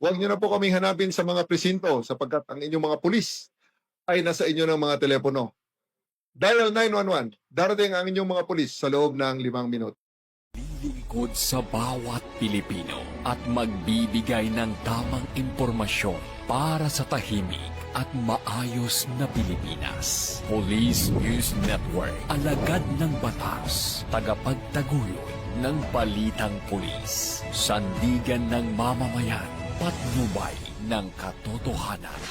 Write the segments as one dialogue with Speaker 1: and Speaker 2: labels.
Speaker 1: Huwag niyo na po kaming hanapin sa mga presinto sapagkat ang inyong mga pulis ay nasa inyo ng mga telepono. Dial 911. Darating ang inyong mga pulis sa loob ng 5 minuto.
Speaker 2: Lingkod sa bawat Pilipino at magbibigay ng tamang impormasyon para sa tahimik at maayos na Pilipinas. Police News Network, alagad ng batas, tagapagtaguyod ng balitang pulis, sandigan ng mamamayan, patnubay ng katotohanan.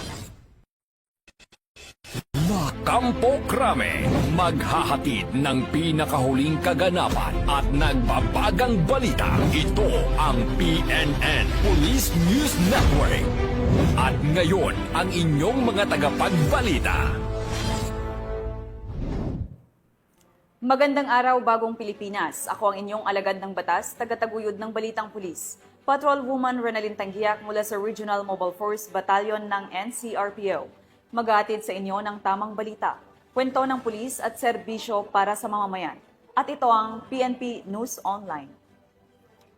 Speaker 2: Kampo Krame, maghahatid ng pinakahuling kaganapan at nagbabagang balita. Ito ang PNN Police News Network. At ngayon, ang inyong mga tagapagbalita.
Speaker 3: Magandang araw, Bagong Pilipinas. Ako ang inyong alagad ng batas, tagataguyod ng Balitang Pulis. Patrolwoman Renalyn Tanggiak mula sa Regional Mobile Force Battalion ng NCRPO. Maghahatid sa inyo ng tamang balita, kwento ng pulis at serbisyo para sa mamamayan. At ito ang PNP News Online.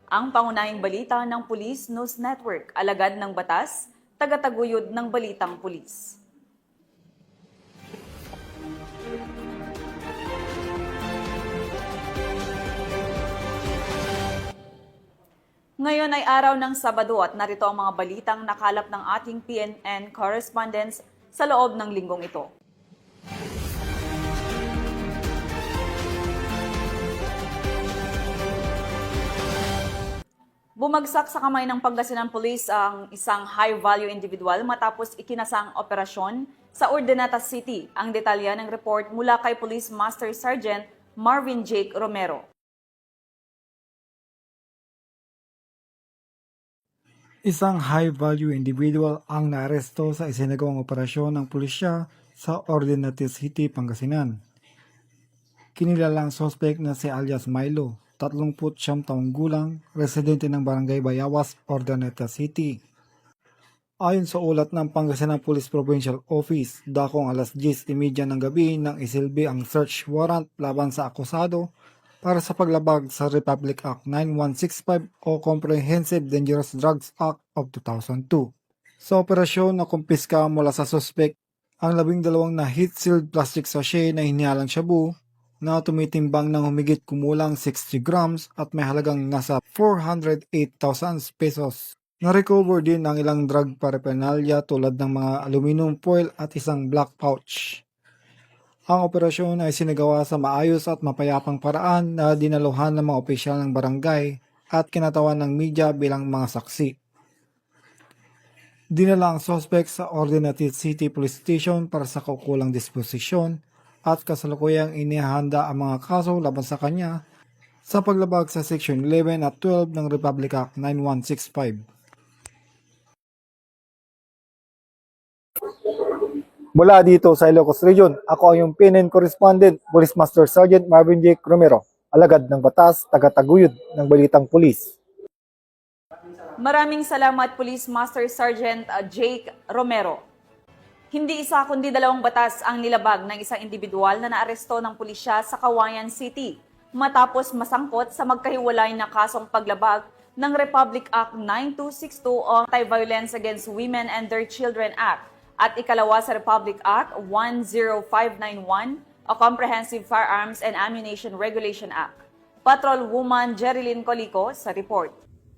Speaker 3: Ang pangunahing balita ng Police News Network, alagad ng batas, tagataguyod ng Balitang Pulis. Ngayon ay araw ng Sabado at narito ang mga balitang nakalap ng ating PNN correspondents sa loob ng linggong ito. Bumagsak sa kamay ng Pangasinan Police ang isang high-value individual matapos ikinasang operasyon sa Urdaneta City. Ang detalya ng report mula kay Police Master Sergeant Marvin Jake Romero.
Speaker 4: Isang high-value individual ang naaresto sa isinagawang operasyon ng pulisya sa Urdaneta City, Pangasinan. Kinilalang suspect na si alias Milo, 39 taong gulang, residente ng Barangay Bayawas, Urdaneta City. Ayon sa ulat ng Pangasinan Police Provincial Office, dakong alas 10:30 ng gabi nang isilbi ang search warrant laban sa akusado para sa paglabag sa Republic Act 9165 o Comprehensive Dangerous Drugs Act of 2002. Sa operasyon na kumpiska mula sa suspect ang 12 na heat-sealed plastic sachet na hinihalang shabu na tumitimbang ng humigit kumulang 60 grams at may halagang nasa 408,000 pesos. Na-recover din ang ilang drug paraphernalia tulad ng mga aluminum foil at isang black pouch. Ang operasyon ay sinagawa sa maayos at mapayapang paraan na dinaluhan ng mga opisyal ng barangay at kinatawan ng media bilang mga saksi. Dinala ang suspect sa Urdaneta City Police Station para sa kaukulang disposisyon at kasalukuyang inihanda ang mga kaso laban sa kanya sa paglabag sa Section 11 at 12 ng Republic Act 9165. Mula dito sa Ilocos Region, ako ang iyong PNN correspondent, Police Master Sergeant Marvin Jake Romero, alagad ng batas, tagataguyod ng Balitang Pulis.
Speaker 3: Maraming salamat, Police Master Sergeant Jake Romero. Hindi isa kundi 2 batas ang nilabag ng isang individual na naaresto ng pulisya sa Cauayan City matapos masangkot sa magkahiwalay na kasong paglabag ng Republic Act 9262 o Anti-Violence Against Women and Their Children Act at ikalawa sa Republic Act 10591 o Comprehensive Firearms and Ammunition Regulation Act. Patrolwoman Jerilyn Colico sa report.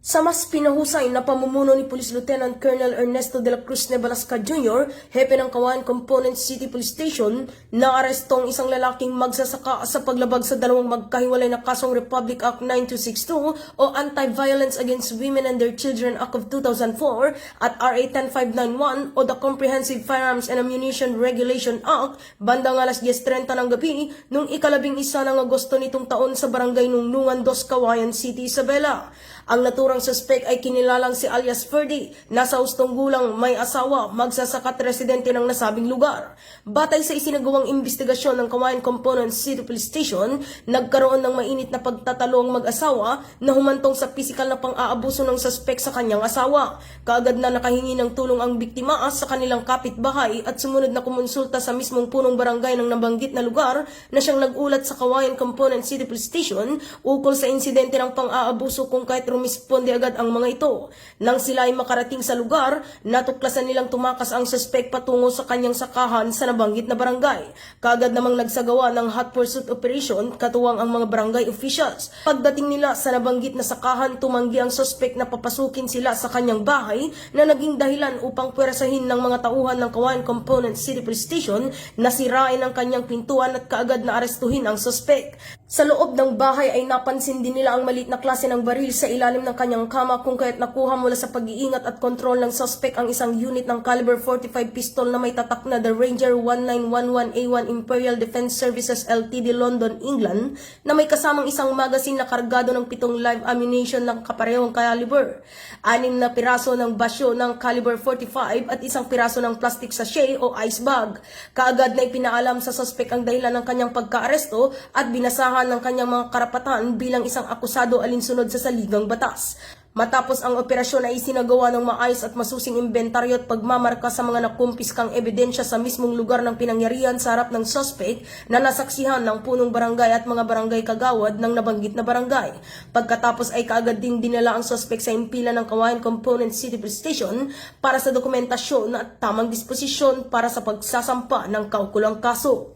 Speaker 5: Sa mas pinahusay na pamumuno ni Police Lieutenant Colonel Ernesto de la Cruz Nebalasca Jr., hepe ng Cauayan Component City Police Station, naarestong isang lalaking magsasaka sa paglabag sa 2 magkahiwalay na kasong Republic Act 9262 o Anti-Violence Against Women and Their Children Act of 2004 at RA 10591 o the Comprehensive Firearms and Ammunition Regulation Act bandang alas 10:30 ng gabi noong 11 ng Agosto nitong taon sa Barangay Nungnungan 2, Cauayan City, Isabela. Ang naturang suspect ay kinilalang si alias Ferdy, nasa hustong gulang, may asawa, magsasakat residente ng nasabing lugar. Batay sa isinagawang investigasyon ng Cauayan Component City Police Station, nagkaroon ng mainit na pagtatalo ang mag-asawa na humantong sa pisikal na pang-aabuso ng suspect sa kanyang asawa. Kaagad na nakahingi ng tulong ang biktima sa kanilang kapitbahay at sumunod na kumonsulta sa mismong punong barangay ng nabanggit na lugar na siyang nag-ulat sa Cauayan Component City Police Station ukol sa insidente ng pang-aabuso kung kahit rumisponde agad ang mga ito. Nang sila ay makarating sa lugar, natuklasan nilang tumakas ang suspect patungo sa kanyang sakahan sa nabanggit na barangay. Kaagad namang nagsagawa ng hot pursuit operation katuwang ang mga barangay officials. Pagdating nila sa nabanggit na sakahan, tumanggi ang suspect na papasukin sila sa kanyang bahay na naging dahilan upang pwersahin ng mga tauhan ng Kawayan Component City Police Station na sirain ang kanyang pintuan at kaagad na arestuhin ang suspect. Sa loob ng bahay ay napansin din nila ang maliit na klase ng baril sa ilalim ng kanyang kama kung kaya't nakuha mula sa pag-iingat at kontrol ng suspect ang isang unit ng caliber 45 pistol na may tatak na The Ranger 1911A1 Imperial Defense Services Ltd London, England na may kasamang isang magazine na kargado ng 7 live ammunition ng kaparehong caliber, 6 na piraso ng basyo ng caliber 45 at isang piraso ng plastic sachet o ice bag. Kaagad na ipinaalam sa suspect ang dahilan ng kanyang pagkaaresto at binasahan ng kanyang mga karapatan bilang isang akusado alinsunod sa saligang batas. Matapos ang operasyon ay isinagawa ng maayos at masusing inventaryo at pagmamarka sa mga nakumpiskang ebidensya sa mismong lugar ng pinangyarihan sa harap ng suspect na nasaksihan ng punong barangay at mga barangay kagawad ng nabanggit na barangay. Pagkatapos ay kaagad din dinala ang suspect sa impila ng Kawayan Component City Police Station para sa dokumentasyon at tamang disposisyon para sa pagsasampa ng kaukulang kaso.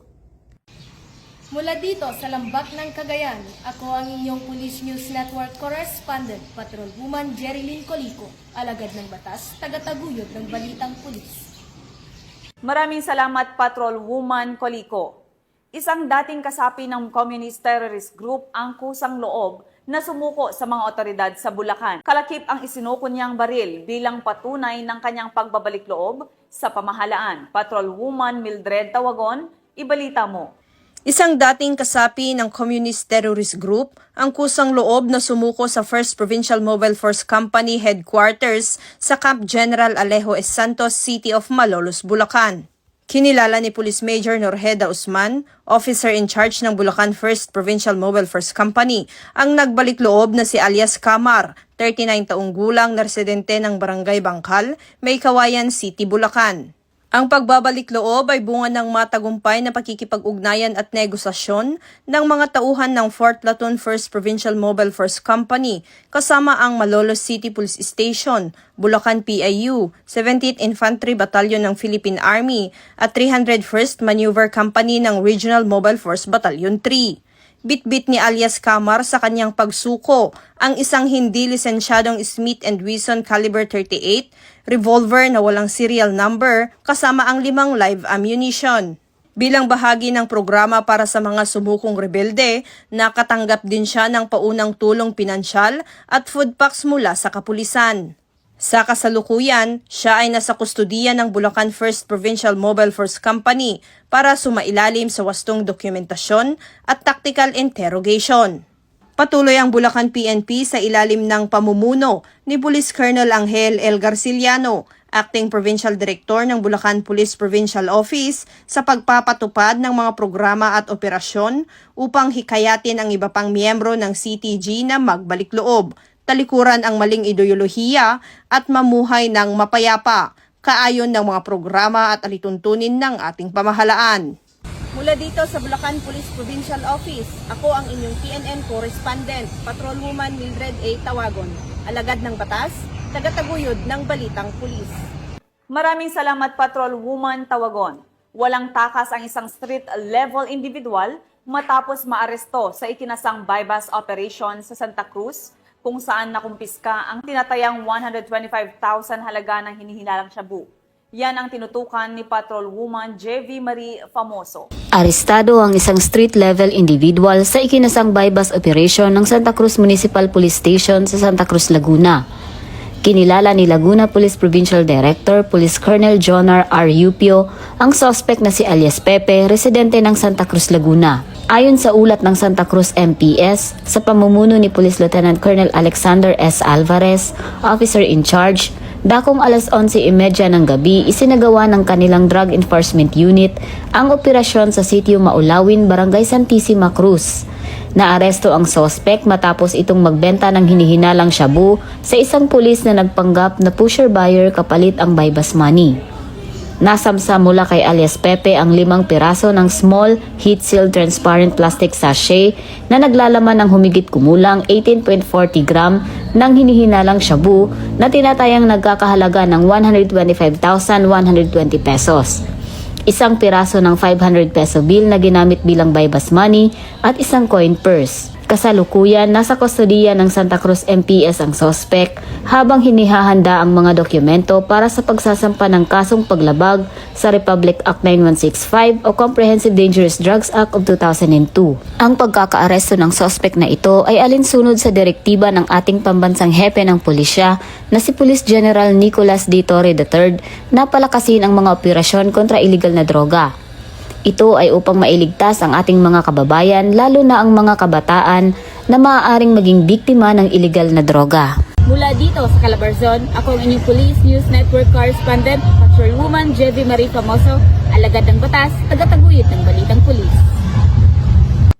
Speaker 6: Mula dito sa Lambak ng Cagayan, ako ang inyong Police News Network Correspondent, Patrolwoman Jerilyn Colico, alagad ng batas, tagataguyod ng balitang pulis.
Speaker 3: Maraming salamat, Patrolwoman Colico. Isang dating kasapi ng Communist Terrorist Group ang kusang loob na sumuko sa mga otoridad sa Bulacan. Kalakip ang isinuko niyang baril bilang patunay ng kanyang pagbabalik loob sa pamahalaan. Patrolwoman Mildred Tawagon, ibalita mo.
Speaker 7: Isang dating kasapi ng Communist Terrorist Group ang kusang loob na sumuko sa 1st Provincial Mobile Force Company Headquarters sa Camp General Alejo S. Santos, City of Malolos, Bulacan. Kinilala ni Police Major Norheda Usman, officer in charge ng Bulacan 1st Provincial Mobile Force Company, ang nagbalik loob na si alias Kamar, 39 taong gulang na residente ng Barangay Bangkal, May Kawayan City, Bulacan. Ang pagbabalik loob ay bunga ng matagumpay na pakikipag-ugnayan at negosasyon ng mga tauhan ng 4th Platoon 1st Provincial Mobile Force Company kasama ang Malolos City Police Station, Bulacan PIU, 17th Infantry Battalion ng Philippine Army at 301st Maneuver Company ng Regional Mobile Force Battalion 3. Bitbit ni alias Kamar sa kanyang pagsuko ang isang hindi lisensyadong Smith & Wesson caliber 38 revolver na walang serial number kasama ang 5 live ammunition. Bilang bahagi ng programa para sa mga sumukong rebelde, nakatanggap din siya ng paunang tulong pinansyal at food packs mula sa kapulisan. Sa kasalukuyan, siya ay nasa kustudiya ng Bulacan 1st Provincial Mobile Force Company para sumailalim sa wastong dokumentasyon at tactical interrogation. Patuloy ang Bulacan PNP sa ilalim ng pamumuno ni Police Colonel Angel L. Garciliano, Acting Provincial Director ng Bulacan Police Provincial Office sa pagpapatupad ng mga programa at operasyon upang hikayatin ang iba pang miyembro ng CTG na magbalik loob, talikuran ang maling ideolohiya at mamuhay ng mapayapa, kaayon ng mga programa at alituntunin ng ating pamahalaan. Mula dito sa Bulacan Police Provincial Office, ako ang inyong PNN Correspondent, Patrolwoman Mildred A. Tawagon, alagad ng batas, tagataguyod ng balitang pulis.
Speaker 3: Maraming salamat, Patrolwoman Tawagon. Walang takas ang isang street-level individual matapos maaresto sa ikinasang bypass operation sa Santa Cruz, kung saan nakumpiska ang tinatayang 125,000 halaga ng hinihinalang shabu. Yan ang tinutukan ni Patrolwoman JV Marie Famoso.
Speaker 8: Arestado ang isang street-level individual sa ikinasang bypass operation ng Santa Cruz Municipal Police Station sa Santa Cruz, Laguna. Kinilala ni Laguna Police Provincial Director Police Colonel Jonar R. Yupio ang suspect na si alias Pepe, residente ng Santa Cruz, Laguna. Ayon sa ulat ng Santa Cruz MPS, sa pamumuno ni Police Lieutenant Colonel Alexander S. Alvarez, officer in charge, dakong alas 11:30 ng gabi isinagawa ng kanilang Drug Enforcement Unit ang operasyon sa sitio Maulawin, Barangay Santissima Cruz. Naaresto ang suspect matapos itong magbenta ng hinihinalang shabu sa isang pulis na nagpanggap na pusher buyer kapalit ang bypass money. Nasamsa mula kay alias Pepe ang 5 piraso ng small, heat-sealed transparent plastic sachet na naglalaman ng humigit kumulang 18.40 gram ng hinihinalang shabu na tinatayang nagkakahalaga ng 125,120 pesos. Isang piraso ng 500 peso bill na ginamit bilang buy-bus money at isang coin purse. Kasalukuyan, nasa kustodiya ng Santa Cruz MPS ang sospek habang hinihahanda ang mga dokumento para sa pagsasampa ng kasong paglabag sa Republic Act 9165 o Comprehensive Dangerous Drugs Act of 2002. Ang pagkakaaresto ng sospek na ito ay alinsunod sa direktiba ng ating pambansang hepe ng pulisya na si Police General Nicolas D. Torre III na palakasin ang mga operasyon kontra illegal na droga. Ito ay upang mailigtas ang ating mga kababayan, lalo na ang mga kabataan na maaaring maging biktima ng illegal na droga.
Speaker 9: Mula dito sa Calabarzon, ako ang inyong Police News Network Correspondent, Patrolwoman Jevie Marie Famoso, alagad ng batas, tagataguyod ng balitang pulis.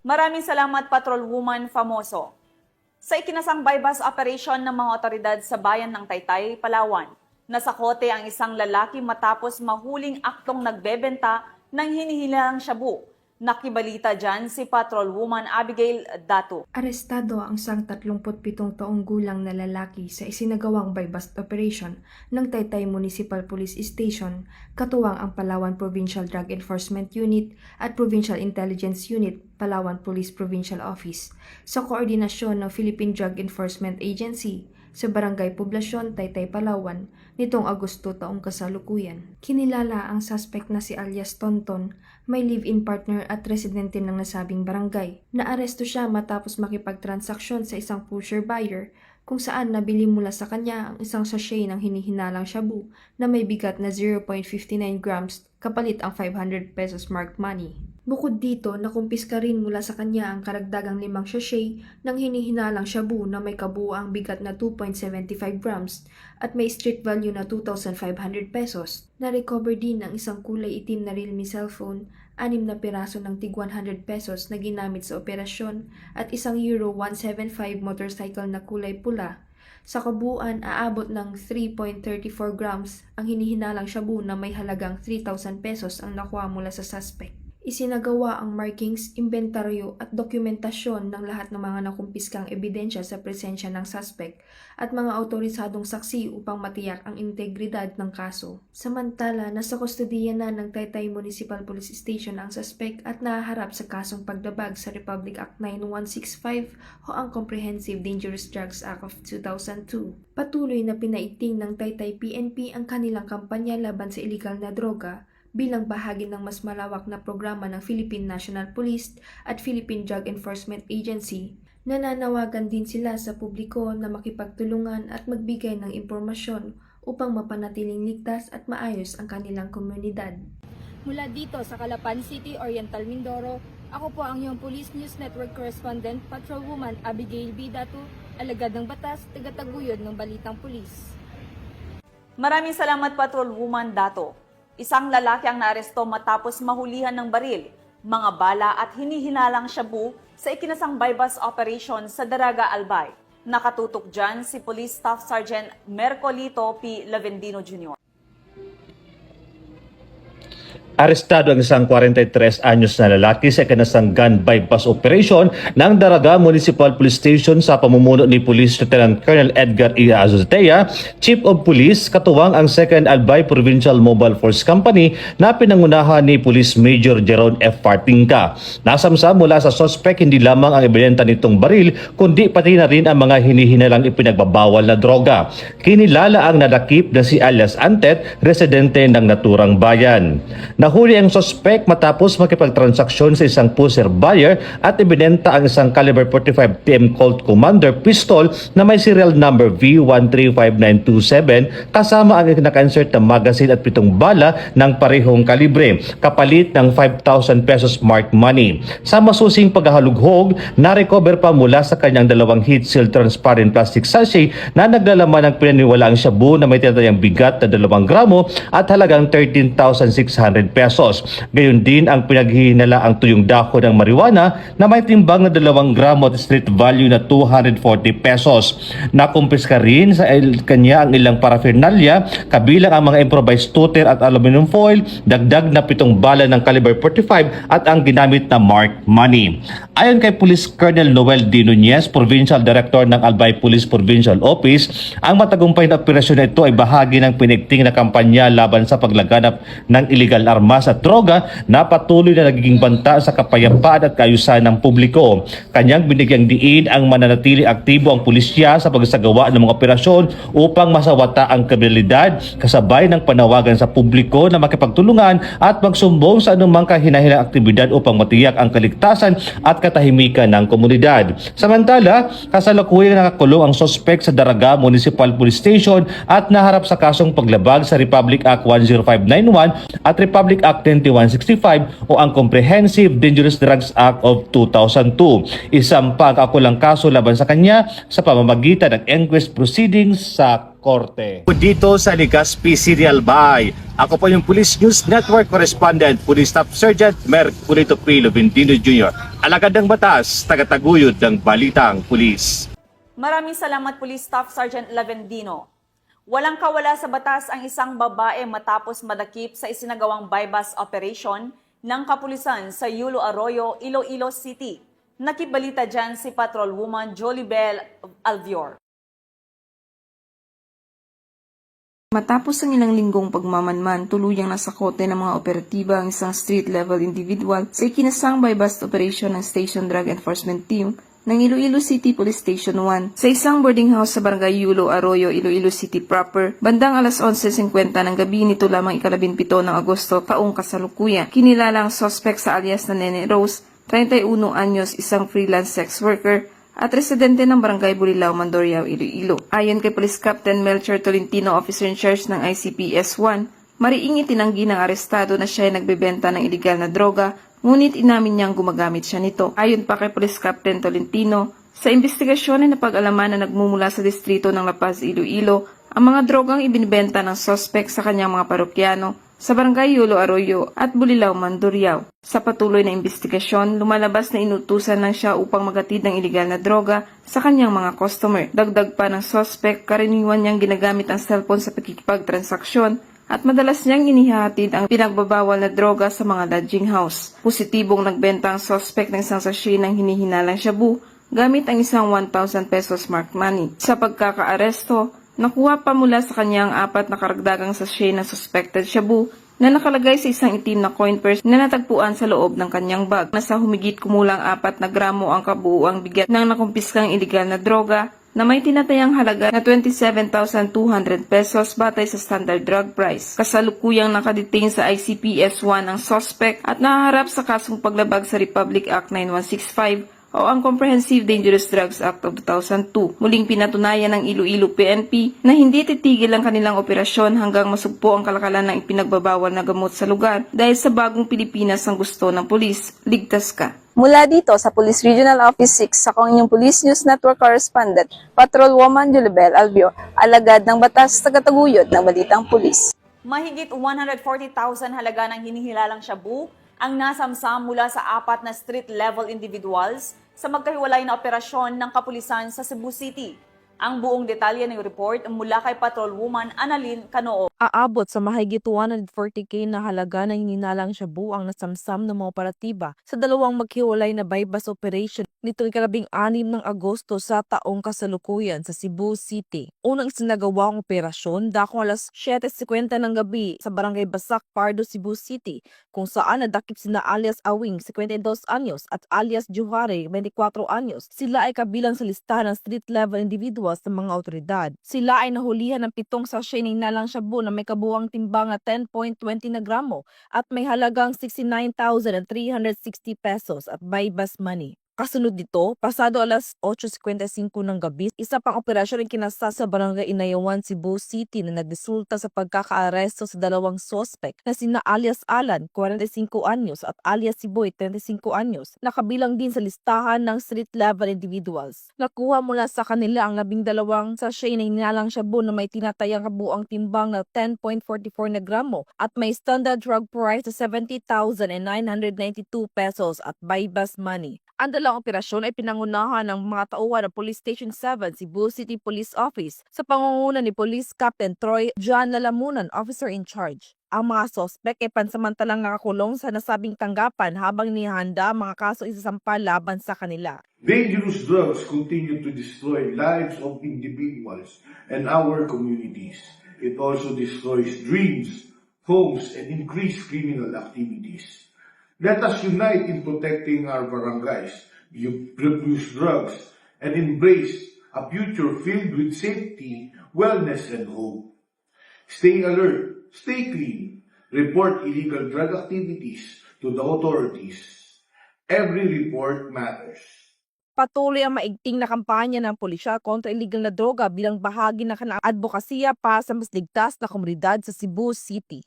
Speaker 3: Maraming salamat, Patrolwoman Famoso. Sa ikinasang bypass operation ng mga otoridad sa bayan ng Taytay, Palawan, nasakote ang isang lalaki matapos mahuling aktong nagbebenta ng hinihilalang shabu. Nakibalita dyan si Patrolwoman Abigail Dato.
Speaker 10: Arestado ang isang 37 taong gulang na lalaki sa isinagawang bypass operation ng Taytay Municipal Police Station, katuwang ang Palawan Provincial Drug Enforcement Unit at Provincial Intelligence Unit, Palawan Police Provincial Office, sa koordinasyon ng Philippine Drug Enforcement Agency sa Barangay Poblasyon, Taytay, Palawan, nitong Agosto taong kasalukuyan. Kinilala ang suspect na si alias Tonton, may live-in partner at residente ng nasabing barangay. Naaresto siya matapos makipagtransaksyon sa isang pusher buyer kung saan nabili mula sa kanya ang isang sachet ng hinihinalang shabu na may bigat na 0.59 grams kapalit ang 500 pesos marked money. Bukod dito, nakumpiska rin mula sa kanya ang karagdagang 5 sachet ng hinihinalang shabu na may kabuuang bigat na 2.75 grams at may street value na 2,500 pesos. Na-recover din ang isang kulay itim na Realme cellphone, 6 na piraso ng tig 100 pesos na ginamit sa operasyon at isang Euro 175 motorcycle na kulay pula. Sa kabuuan, aabot ng 3.34 grams ang hinihinalang shabu na may halagang 3,000 pesos ang nakuha mula sa suspect. Isinagawa ang markings, inventaryo at dokumentasyon ng lahat ng mga nakumpiskang ebidensya sa presensya ng suspect at mga autorisadong saksi upang matiyak ang integridad ng kaso. Samantala, nasa kustodiya na ng Taytay Municipal Police Station ang suspect at nahaharap sa kasong pagdabag sa Republic Act 9165 o ang Comprehensive Dangerous Drugs Act of 2002. Patuloy na pinaiting ng Taytay PNP ang kanilang kampanya laban sa illegal na droga bilang bahagi ng mas malawak na programa ng Philippine National Police at Philippine Drug Enforcement Agency. Nananawagan din sila sa publiko na makipagtulungan at magbigay ng impormasyon upang mapanatiling ligtas at maayos ang kanilang komunidad.
Speaker 6: Mula dito sa Calapan City, Oriental Mindoro, ako po ang iyong Police News Network Correspondent, Patrolwoman Abigail B. Dato, alagad ng batas, tagataguyod ng balitang pulis.
Speaker 3: Maraming salamat, Patrolwoman Dato. Isang lalaki ang naaresto matapos mahulihan ng baril, mga bala at hinihinalang shabu sa ikinasang bypass operation sa Daraga, Albay. Nakatutok dyan si Police Staff Sergeant Mercolito P. Lavendino Jr.
Speaker 11: Arestado ang isang 43 anyos na lalaki sa ikinasang gun bypass operation ng Daraga Municipal Police Station sa pamumuno ni Police Lieutenant Colonel Edgar E. Azotea, Chief of Police, katuwang ang 2nd Albay Provincial Mobile Force Company na pinangunahan ni Police Major Jeron F. Partingka. Nasamsa mula sa suspect hindi lamang ang ebidensya nitong baril, kundi pati na rin ang mga hinihinalang ipinagbabawal na droga. Kinilala ang nadakip na si alias Antet, residente ng naturang bayan. Nahuli ang suspect matapos makipagtransaksyon sa isang pusher buyer at ibinenta ang isang caliber 45 TM Colt Commander pistol na may serial number V135927 kasama ang naka-insert na magazine at 7 bala ng parehong kalibre, kapalit ng 5,000 pesos marked money. Sa masusing paghahalughog, na-recover pa mula sa kanyang 2 heat-sealed transparent plastic sachet na naglalaman ng pinaniwalaang shabu na may tinatayang bigat na 2 gramo at halagang 13,600 pesos. pesos. Gayon din ang pinaghihinala ang tuyong dako ng marijuana na may timbang na 2 gramo at street value na 240 pesos. Nakumpiska rin sa kanya ang ilang paraphernalia, kabilang ang mga improvised tutor at aluminum foil, dagdag na 7 bala ng caliber 45 at ang ginamit na marked money. Ayon kay Police Colonel Noel D. Nunez, Provincial Director ng Albay Police Provincial Office, ang matagumpay na operasyon na ito ay bahagi ng pinigting na kampanya laban sa paglaganap ng iligal armas at droga na patuloy na nagiging banta sa kapayapaan at kaayusan ng publiko. Kanyang binigyang diin ang mananatili aktibo ang pulisya sa pagsagawa ng mga operasyon upang masawata ang kriminalidad, kasabay ng panawagan sa publiko na makipagtulungan at magsumbong sa anumang kahinahinang aktibidad upang matiyak ang kaligtasan at katahimikan ng komunidad. Samantala, kasalukuyang nakakulong ang sospek sa Daraga Municipal Police Station at naharap sa kasong paglabag sa Republic Act 10591 at Republic Act 2165 o ang Comprehensive Dangerous Drugs Act of 2002. Isang pagkakulang kaso laban sa kanya sa pamamagitan ng inquest proceedings sa korte. Dito sa Legazpi Serial Bay, ako po yung Police News Network Correspondent, Police Staff Sergeant Merculito P. Loventino Jr. Alagad ng batas, tagataguyod ng balitang pulis.
Speaker 3: Maraming salamat Police Staff Sergeant Lavendino. Walang kawala sa batas ang isang babae matapos madakip sa isinagawang bypass operation ng kapulisan sa Yulo Arroyo, Iloilo City. Nakibalita dyan si Patrolwoman Jolibel Alvior.
Speaker 10: Matapos ang ilang linggong pagmamanman, tuluyang nasa kote ng mga operatiba ang isang street-level individual sa ikinasang bypass operation ng Station Drug Enforcement Team ng Iloilo City Police Station 1 sa isang boarding house sa Barangay Yulo Arroyo, Iloilo City proper. Bandang alas 11:50 ng gabi nito lamang 17 ng Agosto taong kasalukuyan. Kinilala ang suspect sa alias na Nene Rose, 31 anyos, isang freelance sex worker at residente ng Barangay Bulilao, Mandurriao, Iloilo. Ayon kay Police Captain Melchor Tolentino, officer in charge ng ICPS 1, mariing itinanggi ng arestado na siya ay nagbebenta ng iligal na droga, ngunit inamin niyang gumagamit siya nito. Ayon pa kay Police Captain Tolentino, sa investigasyon ay napag-alaman na nagmumula sa distrito ng La Paz, Iloilo, ang mga drogang ibinibenta ng suspect sa kanyang mga parokyano sa Barangay Yulo Arroyo at Bulilao, Mandurriao. Sa patuloy na investigasyon, lumalabas na inutusan lang siya upang magatid ng iligal na droga sa kanyang mga customer. Dagdag pa ng suspect, karaniwan niyang ginagamit ang cellphone sa pakikipagtransaksyon at madalas niyang inihahatid ang pinagbabawal na droga sa mga lodging house. Positibong nagbenta ang suspect ng isang sachet ng hinihinalang shabu gamit ang isang 1,000 pesos marked money. Sa pagkakaaresto, nakuha pa mula sa kanyang 4 na karagdagang sachet ng suspected shabu na nakalagay sa isang itim na coin purse na natagpuan sa loob ng kanyang bag. Nasa humigit kumulang 4 na gramo ang kabuuang bigat ng nakumpiskang iligal na droga na may tinatayang halaga na 27,200 pesos batay sa standard drug price. Kasalukuyang nakadetain sa ICPS 1 ang suspect at nahaharap sa kasong paglabag sa Republic Act 9165 o ang Comprehensive Dangerous Drugs Act of 2002. Muling pinatunayan ng Iloilo PNP na hindi titigil ang kanilang operasyon hanggang masugpo ang kalakalan ng ipinagbabawal na gamot sa lugar dahil sa bagong Pilipinas ang gusto ng pulis. Ligtas ka.
Speaker 7: Mula dito sa Police Regional Office 6, ako ang inyong Police News Network Correspondent, Patrolwoman Jolibel Alvio, alagad ng batas, tagataguyod ng balitang pulis.
Speaker 3: Mahigit 140,000 halaga ng hinihilalang shabu ang nasamsam mula sa 4 na street-level individuals sa magkahiwalay na operasyon ng kapulisan sa Cebu City. Ang buong detalye ng report mula kay Patrolwoman Annalyn Canoo.
Speaker 12: Aabot sa mahigit 140k na halaga ng hininalang shabu ang nasamsam ng mga operatiba sa dalawang maghiwalay na bypass operation nitong 16 ng Agosto sa taong kasalukuyan sa Cebu City. Unang isinagawa ang operasyon dakong alas 7:50 ng gabi sa Barangay Basak, Pardo, Cebu City, kung saan nadakip sina alias Awing, 52 anyos at alias Juhare, 24 anyos. Sila ay kabilang sa listahan ng street-level individuals sa mga otoridad. Sila ay nahulihan ng 7 sachet ng hinalang shabu na may kabuuang timbang na 10.20 na gramo at may halagang 69,360 pesos at bypass money. Kasunod dito, pasado alas 8:55 ng gabi, isa pang operasyon ang kinasa sa Barangay Inayawan, Cebu City na nagresulta sa pagkakaaresto sa dalawang sospek na sina alias Alan, 45 anyos at alias Siboy, 35 anyos, na kabilang din sa listahan ng street-level individuals. Nakuha mula sa kanila ang 12 sachet na hinalang shabu na may tinatayang kabuang timbang na 10.44 na gramo at may standard drug price na 70,992 pesos at buy-bus money. Ang dalawang operasyon ay pinangunahan ng mga tauhan ng Police Station 7 Cebu City Police Office sa pangunguna ni Police Captain Troy John Lalamunan, officer in charge. Ang mga sospek ay pansamantalang nakakulong sa nasabing tanggapan habang nihanda ang mga kaso isasampa laban sa kanila.
Speaker 13: Dangerous drugs continue to destroy lives of individuals and our communities. It also destroys dreams, homes, and increase criminal activities. Let us unite in protecting our barangays, refuse drugs, and embrace a future filled with safety, wellness, and hope. Stay alert, stay clean, report illegal drug activities to the authorities. Every report matters.
Speaker 12: Patuloy ang maigting na kampanya ng pulisya kontra illegal na droga bilang bahagi ng kanilang advokasya para sa mas ligtas na komunidad sa Cebu City.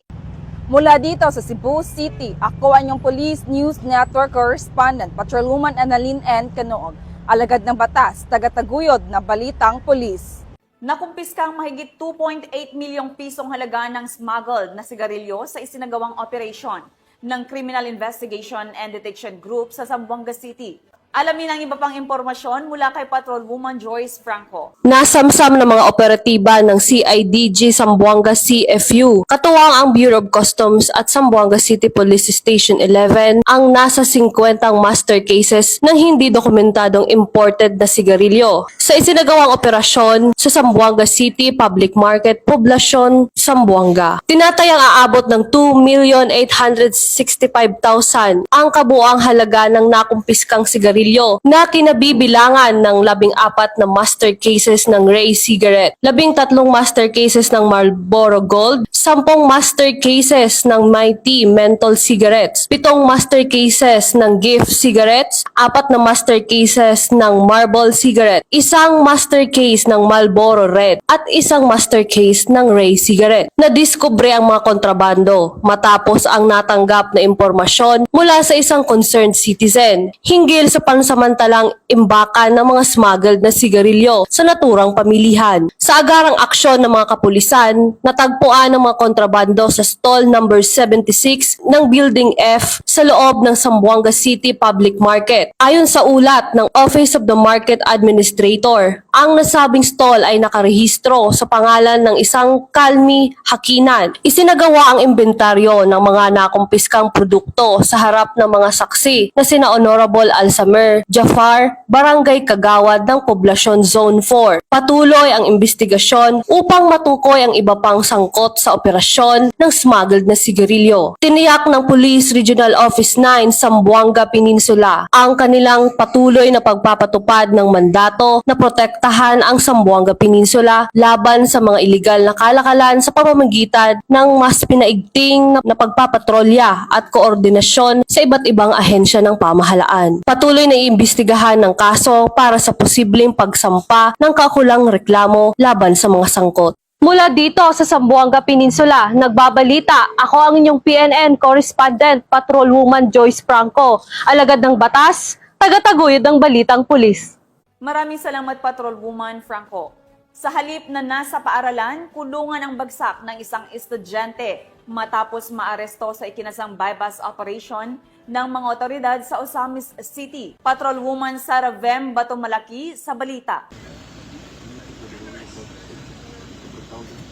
Speaker 12: Mula dito sa Cebu City, ako ang inyong Police News Network Correspondent, Patrolwoman Annalyn N. Canoog, alagad ng batas, tagataguyod na balitang pulis. Nakumpiska ang mahigit 2.8 milyong pisong halaga ng smuggled na sigarilyo sa isinagawang operasyon ng Criminal Investigation and Detection Group sa Zamboanga City. Alamin ang iba pang impormasyon mula kay Patrolwoman Joyce Franco.
Speaker 5: Nasamsam ng mga operatiba ng CIDG Zamboanga CFU, katuwang ang Bureau of Customs at Zamboanga City Police Station 11 ang nasa 50 master cases ng hindi dokumentadong imported na sigarilyo sa isinagawang operasyon sa Zamboanga City Public Market, Poblasyon, Zamboanga. Tinatayang aabot ng 2,865,000 ang kabuang halaga ng nakumpiskang sigarilyo na kinabibilangan ng 14 na master cases ng Ray Cigarette, 13 master cases ng Marlboro Gold, 10 master cases ng Mighty Menthol Cigarettes, 7 master cases ng Gift Cigarettes, 4 na master cases ng Marlboro Cigarette, 1 master case ng Marlboro Red, at 1 master case ng Ray Cigarette. Nadiskubre ang mga kontrabando matapos ang natanggap na impormasyon mula sa isang concerned citizen hinggil sa pansamantalang imbakan ng mga smuggled na sigarilyo sa naturang pamilihan. Sa agarang aksyon ng mga kapulisan, natagpuan ang mga kontrabando sa stall number 76 ng Building F sa loob ng Zamboanga City Public Market. Ayon sa ulat ng Office of the Market Administrator, ang nasabing stall ay nakarehistro sa pangalan ng isang Kalmi Hakinan. Isinagawa ang inventaryo ng mga nakumpiskang produkto sa harap ng mga saksi na sina Honorable Alsamer Jafar, Barangay Kagawad ng Poblasyon Zone 4. Patuloy ang investigasyon upang matukoy ang iba pang sangkot sa operasyon ng smuggled na sigarilyo. Tiniyak ng Police Regional Office 9 Zamboanga Peninsula ang kanilang patuloy na pagpapatupad ng mandato na protektahan ang Zamboanga Peninsula laban sa mga iligal na kalakalan sa pamamagitan ng mas pinaigting na pagpapatrolya at koordinasyon sa iba't ibang ahensya ng pamahalaan. Patuloy na iimbestigahan ng kaso para sa posibleng pagsampa ng kaukulang reklamo laban sa mga sangkot. Mula dito sa Zamboanga Peninsula, nagbabalita ako ang inyong PNN Correspondent, Patrolwoman Joyce Franco, alagad ng batas, tagataguyod ng balitang pulis.
Speaker 3: Maraming salamat, Patrolwoman Franco. Sa halip na nasa paaralan, kulungan ang bagsak ng isang estudyante matapos maaresto sa ikinasang bypass operation ng mga otoridad sa Osamis City. Patrolwoman Sara Vem Batomalaki sa balita.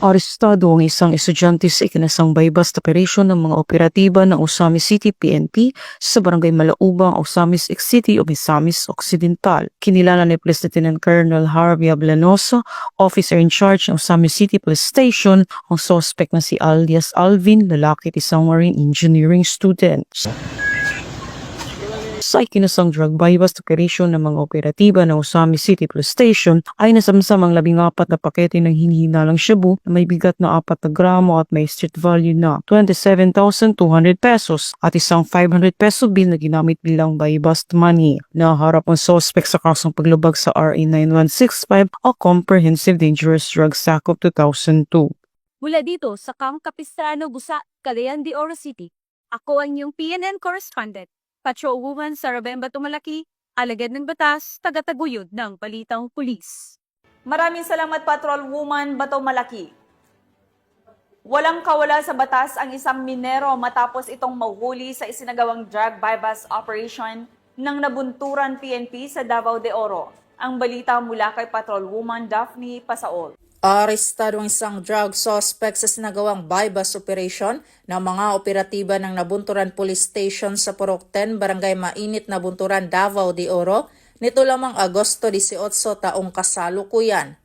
Speaker 14: Arestado ang isang estudyante sa ikinasang bypass operation ng mga operatiba ng Osamis City PNP sa Barangay Malaubang, Osamis City o Misamis Occidental. Kinilala ni Police Lieutenant Colonel Harvey Ablanoso, officer in charge ng Osamis City Police Station, ang suspect na si alias Alvin, lalaki at isang marine engineering student. sa ikinasang drug buy-bust operation ng mga operatiba ng Usami City Police Station ay nasamsamang 14 na pakete ng hinihinalang shabu na may bigat na 4 na gramo at may street value na 27,200 pesos at isang 500 peso bill na ginamit bilang buy-bust money. Naharap ang suspect sa kasong paglabag sa RA 9165 o Comprehensive Dangerous Drugs Act of 2002.
Speaker 9: Mula dito sa Camp Capistrano, Busa, Cagayan de Oro City, ako ang iyong PNN correspondent, Patrolwoman Sara Bemba Tumalaki, alagad ng batas, tagataguyod ng balitang pulis.
Speaker 3: Maraming salamat, Patrolwoman Bato Malaki. Walang kawala sa batas ang isang minero matapos itong mahuli sa isinagawang drug buy-bust operation ng nabunturan PNP sa Davao de Oro. Ang balita mula kay Patrolwoman Daphne Pasaol.
Speaker 15: Arestado ang isang drug suspect sa sinagawang buy-bust operation ng mga operatiba ng Nabunturan Police Station sa Purok 10, Barangay Mainit, Nabunturan, Davao de Oro, nito lamang Agosto 18 taong kasalukuyan.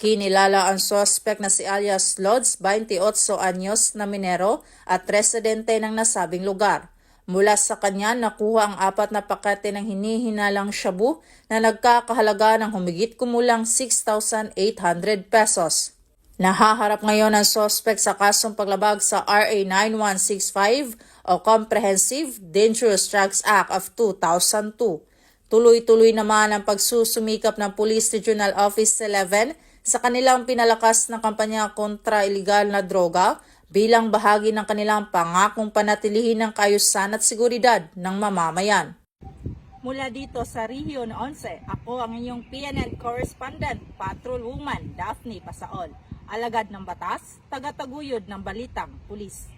Speaker 15: Kinilala ang suspect na si alias Lods, 28 anyos na minero at residente ng nasabing lugar. Mula sa kanya, nakuha ang 4 na pakete ng hinihinalang shabu na nagkakahalaga ng humigit kumulang 6,800 pesos. Nahaharap ngayon ang suspect sa kasong paglabag sa RA 9165 o Comprehensive Dangerous Drugs Act of 2002. Tuloy-tuloy naman ang pagsusumikap ng Police Regional Office 11 sa kanilang pinalakas na kampanya kontra iligal na droga bilang bahagi ng kanilang pangakong panatilihin ng kaayusan at seguridad ng mamamayan.
Speaker 9: Mula dito sa Region 11, ako ang inyong PNN correspondent, Patrolwoman Daphne Pasaol, alagad ng batas, tagataguyod ng balitang pulis.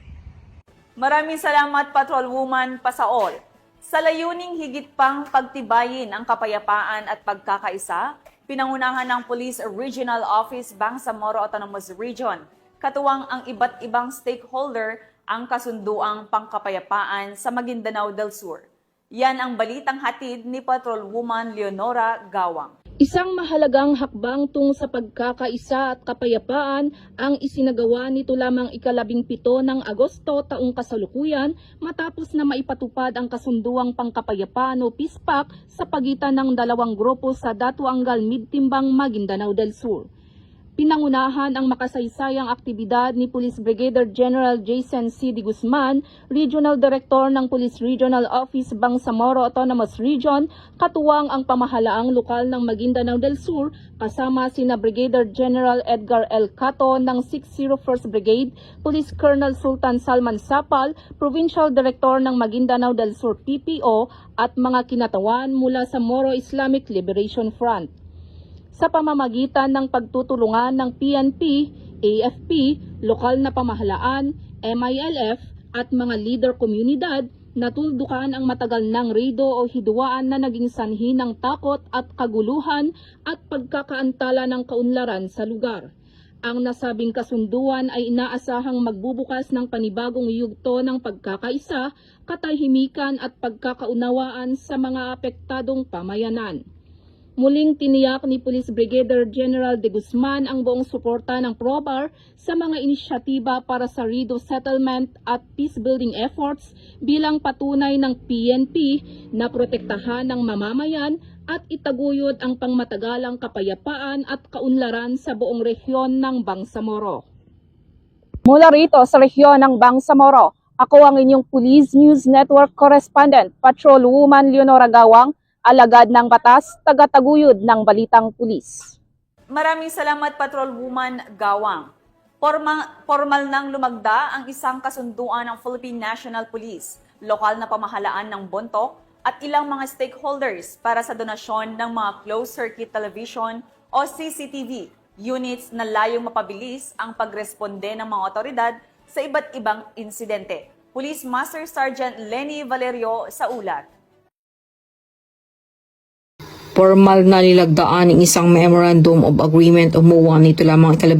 Speaker 3: Maraming salamat, Patrolwoman Pasaol. Sa layuning higit pang pagtibayin ang kapayapaan at pagkakaisa, pinangunahan ng Police Regional Office Bangsamoro Autonomous Region, katuwang ang iba't ibang stakeholder ang kasunduang pangkapayapaan sa Maguindanao del Sur. Yan ang balitang hatid ni Patrolwoman Leonora Gawang.
Speaker 6: Isang mahalagang hakbang tung sa pagkakaisa at kapayapaan ang isinagawa nito lamang ika-17 ng Agosto taong kasalukuyan matapos na maipatupad ang kasunduang pangkapayapaan o Peace Pact sa pagitan ng dalawang grupo sa Datuangal Midtimbang, Maguindanao del Sur. Pinangunahan ang makasaysayang aktibidad ni Police Brigadier General Jason C. de Guzman, Regional Director ng Police Regional Office Bangsamoro Autonomous Region, katuwang ang pamahalaang lokal ng Maguindanao del Sur, kasama sina Brigadier General Edgar L. Cato ng 601st Brigade, Police Colonel Sultan Salman Sapal, Provincial Director ng Maguindanao del Sur PPO at mga kinatawan mula sa Moro Islamic Liberation Front. Sa pamamagitan ng pagtutulungan ng PNP, AFP, lokal na pamahalaan, MILF at mga leader komunidad, natuldukan ang matagal ng raido o hidwaan na naging sanhi ng takot at kaguluhan at pagkakaantala ng kaunlaran sa lugar. Ang nasabing kasunduan ay inaasahang magbubukas ng panibagong yugto ng pagkakaisa, katahimikan at pagkakaunawaan sa mga apektadong pamayanan. Muling tiniyak ni Police Brigadier General de Guzman ang buong suporta ng PROBAR sa mga inisyatiba para sa RIDO settlement at peacebuilding efforts bilang patunay ng PNP na protektahan ng mamamayan at itaguyod ang pangmatagalang kapayapaan at kaunlaran sa buong rehiyon ng Bangsamoro. Mula rito sa rehiyon ng Bangsamoro, ako ang inyong Police News Network correspondent, Patrolwoman Leonora Gawang, alagad ng batas, tagataguyod ng balitang pulis.
Speaker 3: Maraming salamat, Patrolwoman Gawang. Formal nang lumagda ang isang kasunduan ng Philippine National Police, lokal na pamahalaan ng Bontoc at ilang mga stakeholders para sa donasyon ng mga closed-circuit television o CCTV units na layong mapabilis ang pagresponde ng mga otoridad sa iba't ibang insidente. Police Master Sergeant Lenny Valerio sa ulat.
Speaker 16: Formal na nilagdaan ng isang Memorandum of Agreement o MOA nito lamang 18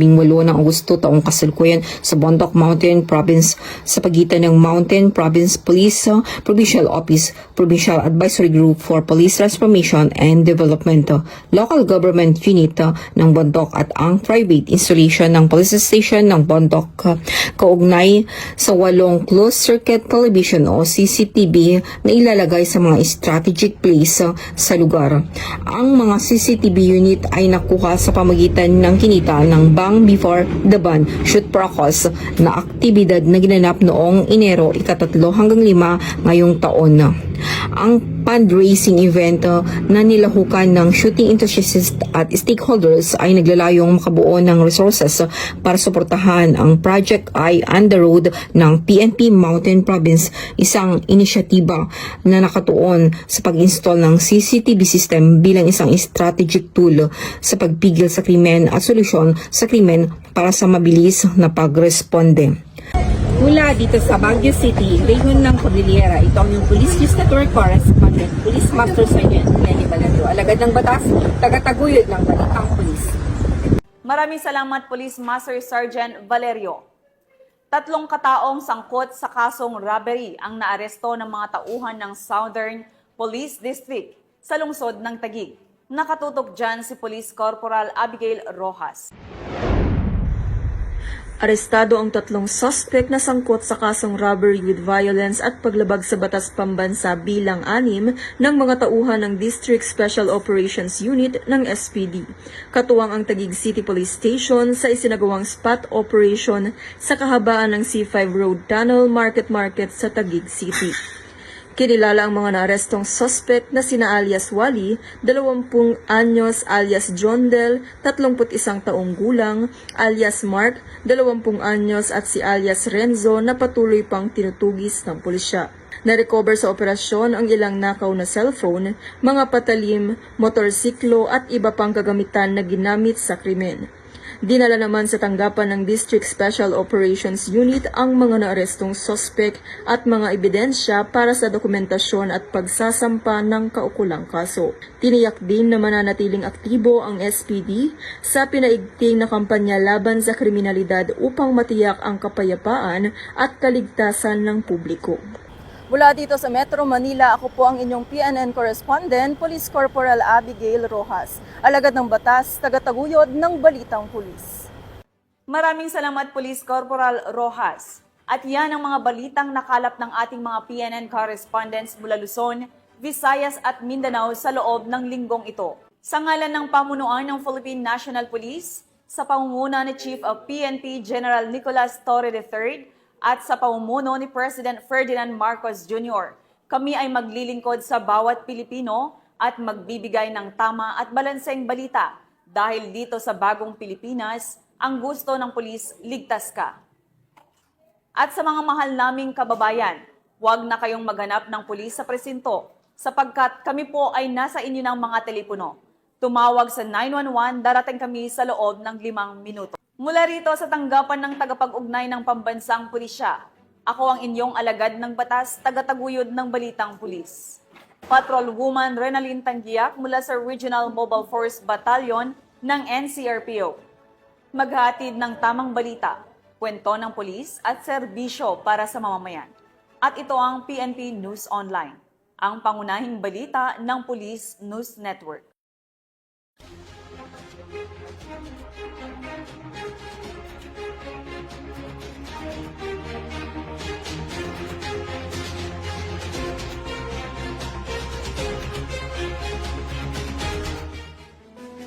Speaker 16: ng Agosto taong kasalukuyan sa Bondoc Mountain Province sa pagitan ng Mountain Province Police Provincial Office, Provincial Advisory Group for Police Transformation and Development, Local Government Unit ng Bondoc at ang private installation ng police station ng Bondoc kaugnay sa 8 closed-circuit television o CCTV na ilalagay sa mga strategic place sa lugar. Ang mga CCTV unit ay nakuha sa pamagitan ng kinita ng Bang Before the Ban Shoot for a Cause na aktibidad na ginanap noong Enero 3 hanggang 5 ngayong taon. Ang fundraising event na nilahukan ng shooting enthusiasts at stakeholders ay naglalayong makabuo ng resources para suportahan ang Project Eye on the Road ng PNP Mountain Province, isang inisyatiba na nakatuon sa pag-install ng CCTV system bilang isang strategic tool sa pagpigil sa krimen at solusyon sa krimen para sa mabilis na pagresponde. Mula dito sa Baguio City, rehiyon ng Cordillera, ito ang yung Police News Network Correspondent, Police Master Sergeant Lenny Baladio, alagad ng batas, tagataguyod ng balitang pulis.
Speaker 3: Maraming salamat, Police Master Sergeant Valerio. 3 kataong sangkot sa kasong robbery ang naaresto ng mga tauhan ng Southern Police District sa lungsod ng Taguig. Nakatutok dyan si Police Corporal Abigail Rojas.
Speaker 10: Arestado ang 3 suspect na sangkot sa kasong robbery with violence at paglabag sa batas pambansa bilang 6 ng mga tauhan ng District Special Operations Unit ng SPD. Katuwang ang Taguig City Police Station sa isinagawang spot operation sa kahabaan ng C5 Road Tunnel Market sa Taguig City. Kinilala ang mga naarestong suspect na sina alias Wally, 20 anyos alias John Del, 31 taong gulang, alias Mark, 20 anyos at si alias Renzo na patuloy pang tinutugis ng pulisya. Na-recover sa operasyon ang ilang nakaw na cellphone, mga patalim, motorsiklo at iba pang kagamitan na ginamit sa krimen. Dinala naman sa tanggapan ng District Special Operations Unit ang mga naarestong suspect at mga ebidensya para sa dokumentasyon at pagsasampa ng kaukulang kaso. Tiniyak din na mananatiling aktibo ang SPD sa pinaigting na kampanya laban sa kriminalidad upang matiyak ang kapayapaan at kaligtasan ng publiko.
Speaker 3: Mula dito sa Metro Manila, ako po ang inyong PNN correspondent, Police Corporal Abigail Rojas. Alagad ng batas, tagataguyod ng Balitang Pulis. Maraming salamat, Police Corporal Rojas. At yan ang mga balitang nakalap ng ating mga PNN correspondents mula Luzon, Visayas at Mindanao sa loob ng linggong ito. Sa ngalan ng pamunuan ng Philippine National Police, sa pangunguna ni Chief of PNP General Nicolas Torre III, at sa pamumuno ni President Ferdinand Marcos Jr., kami ay maglilingkod sa bawat Pilipino at magbibigay ng tama at balanseng balita dahil dito sa bagong Pilipinas, ang gusto ng pulis, ligtas ka. At sa mga mahal naming kababayan, huwag na kayong maghanap ng pulis sa presinto sapagkat kami po ay nasa inyo ng mga telepono. Tumawag sa 911, darating kami sa loob ng 5 minuto. Mula rito sa tanggapan ng tagapag-ugnay ng pambansang pulisya, ako ang inyong alagad ng batas, tagataguyod ng Balitang Pulis. Patrolwoman Renalyn Tangiak mula sa Regional Mobile Force Battalion ng NCRPO. Maghatid ng tamang balita, kwento ng pulis at serbisyo para sa mamamayan. At ito ang PNP News Online, ang pangunahing balita ng Police News Network.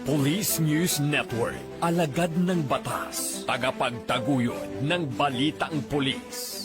Speaker 2: Police News Network, alagad ng batas, tagapagtaguyod ng balitang pulis.